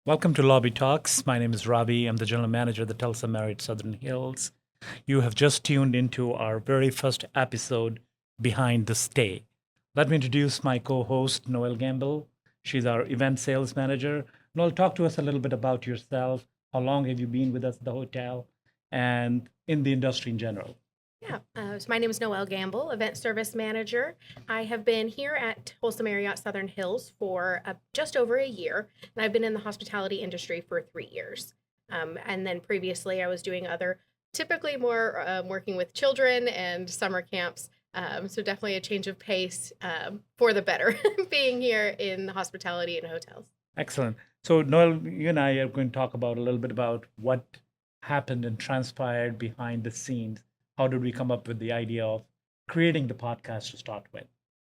Welcome to Lobby Talks. My name is Ravi. I'm the general manager of the Tulsa Marriott Southern Hills. You have just tuned into our very first episode, Behind the Stay. Let me introduce my co host, Noel Gamble. She's our event sales manager. Noel, talk to us a little bit about yourself. How long have you been with us at the hotel and in the industry in general? So my name is Noel Gamble, Event Service Manager. I have been here at Tulsa Marriott Southern Hills for just over a year, and I've been in the hospitality industry for 3 years. And then previously, I was doing other, typically more working with children and summer camps. So definitely a change of pace for the better, being here in hospitality and hotels. Excellent. So, Noel, you and I are going to talk about a little bit about what happened and transpired behind the scenes. How did we come up with the idea of creating the podcast to start with?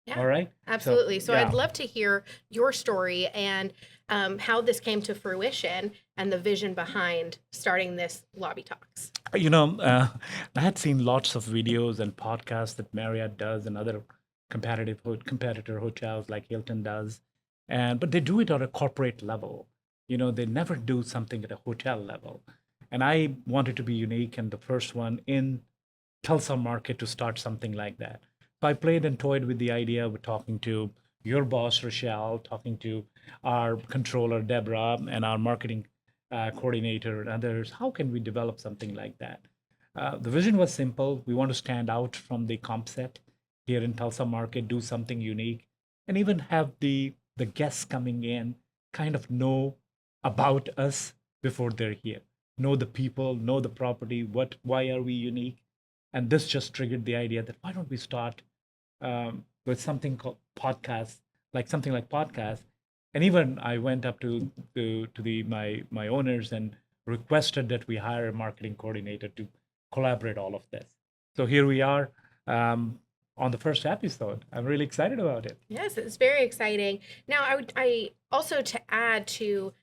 Yeah, All right. So, absolutely. So I'd yeah, love to hear your story and how this came to fruition and the vision behind starting this lobby talks. you know, uh, I had seen lots of videos and podcasts that Marriott does and other competitor hotels like Hilton does, and but they do it on a corporate level. They never do something at a hotel level. And I wanted to be unique and the first one in Tulsa market to start something like that. So I played and toyed with the idea of talking to your boss, Rochelle, talking to our controller, Deborah, and our marketing coordinator and others. How can we develop something like that? The vision was simple. We want to stand out from the comp set here in Tulsa market, do something unique, and even have the guests coming in kind of know about us before they're here. Know the people, know the property, why are we unique? And this just triggered the idea that why don't we start with something called podcast, like something like podcast. And even I went up to the my owners and requested that we hire a marketing coordinator to collaborate all of this. So here we are on the first episode. I'm really excited about it. Yes, it's very exciting. Now, I also to add to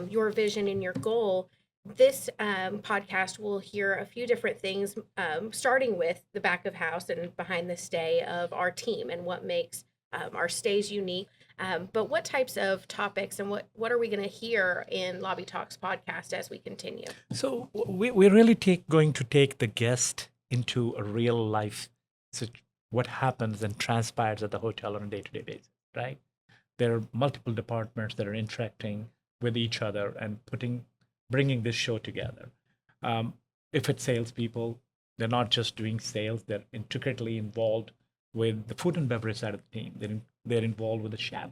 your vision and your goal. This podcast will hear a few different things, starting with the back of house and behind the stay of our team and what makes our stays unique. But what types of topics and what are we going to hear in Lobby Talks podcast as we continue? So we're really going to take the guest into a real life, so what happens and transpires at the hotel on a day-to-day basis, right? There are multiple departments that are interacting with each other and bringing this show together. Um, if it's salespeople, they're not just doing sales; they're intricately involved with the food and beverage side of the team. They're involved with the chef.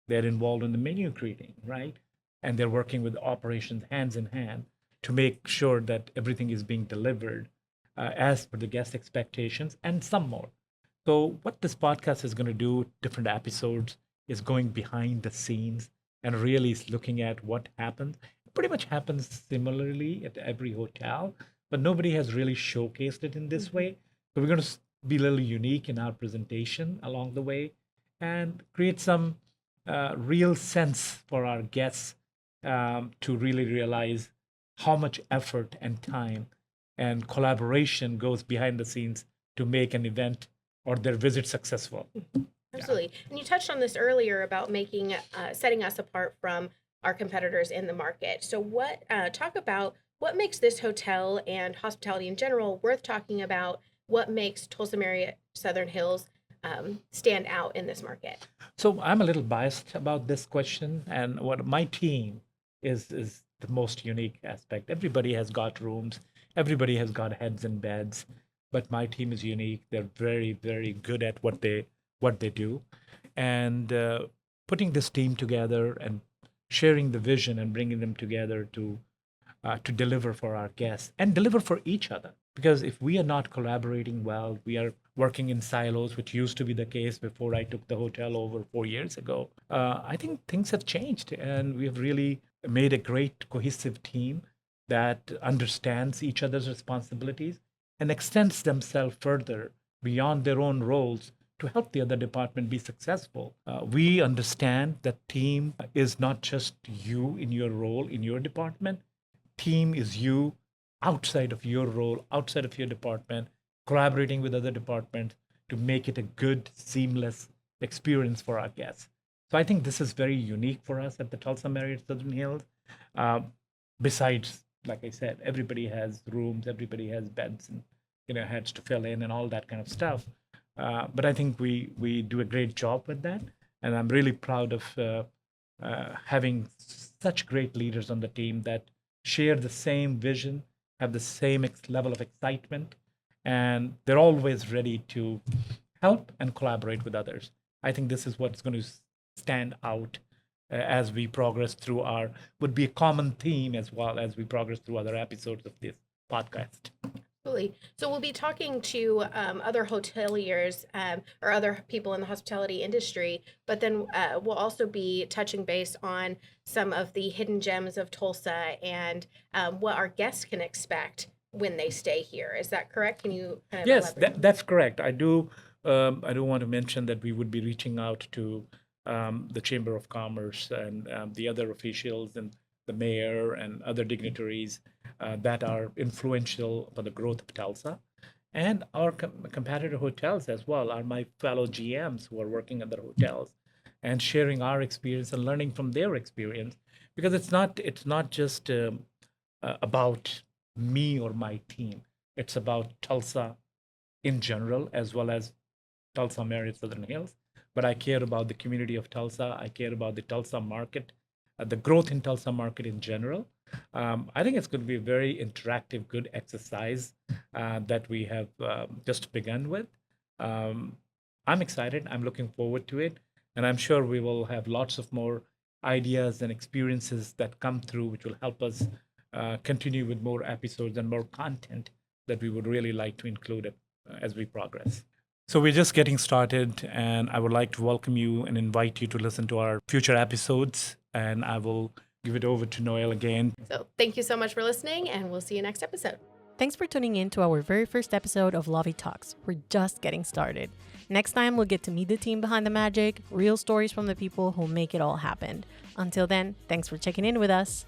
They're involved in the menu creating, right? And they're working with operations hands in hand to make sure that everything is being delivered as per the guest expectations and some more. So, what this podcast is going to do, different episodes, is going behind the scenes and really is looking at what happens. It pretty much happens similarly at every hotel, but nobody has really showcased it in this Mhm. way. So, we're going to be a little unique in our presentation along the way and create some real sense for our guests to really realize how much effort and time and collaboration goes behind the scenes to make an event or their visit successful. Yeah. Absolutely. And you touched on this earlier about making setting us apart from our competitors in the market. So talk about what makes this hotel and hospitality in general worth talking about? What makes Tulsa Marriott Southern Hills stand out in this market? So I'm a little biased about this question, and what my team is the most unique aspect. Everybody has got rooms, everybody has got heads and beds, but my team is unique. They're very, very good at what they do, and putting this team together and sharing the vision and bringing them together to deliver for our guests and deliver for each other. Because if we are not collaborating well, we are working in silos, which used to be the case before I took the hotel over 4 years ago. I think things have changed, and we have really made a great cohesive team that understands each other's responsibilities and extends themselves further beyond their own roles to help the other department be successful. We understand that team is not just you in your role in your department. Team is you outside of your role, outside of your department, collaborating with other departments to make it a good, seamless experience for our guests. So I think this is very unique for us at the Tulsa Marriott Southern Hills. Um, Besides, like I said, everybody has rooms, everybody has beds, and heads to fill in and all that kind of stuff. But I think we do a great job with that, and I'm really proud of having such great leaders on the team that share the same vision, have the same level of excitement, and they're always ready to help and collaborate with others. I think this is what's going to stand out as we progress through would be a common theme as well as we progress through other episodes of this podcast. Absolutely. So we'll be talking to other hoteliers or other people in the hospitality industry, but then we'll also be touching base on some of the hidden gems of Tulsa and what our guests can expect when they stay here. Is that correct? Can you kind of Yes, elaborate? that's correct. I do want to mention that we would be reaching out to the Chamber of Commerce and the other officials and the mayor and other dignitaries that are influential for the growth of Tulsa. And our competitor hotels as well are my fellow GMs who are working at the hotels and sharing our experience and learning from their experience, because it's not just about me or my team. It's about Tulsa in general, as well as Tulsa Marriott Southern Hills. But I care about the community of Tulsa. I care about the Tulsa market, the growth in Tulsa market in general. I think it's going to be a very interactive, good exercise that we have just begun with. Um, I'm excited. I'm looking forward to it. And I'm sure we will have lots of more ideas and experiences that come through, which will help us continue with more episodes and more content that we would really like to include as we progress. So we're just getting started, and I would like to welcome you and invite you to listen to our future episodes. And I will give it over to Noel again. So thank you so much for listening, and we'll see you next episode. Thanks for tuning in to our very first episode of Lovey Talks. We're just getting started. Next time, we'll get to meet the team behind the magic, real stories from the people who make it all happen. Until then, thanks for checking in with us.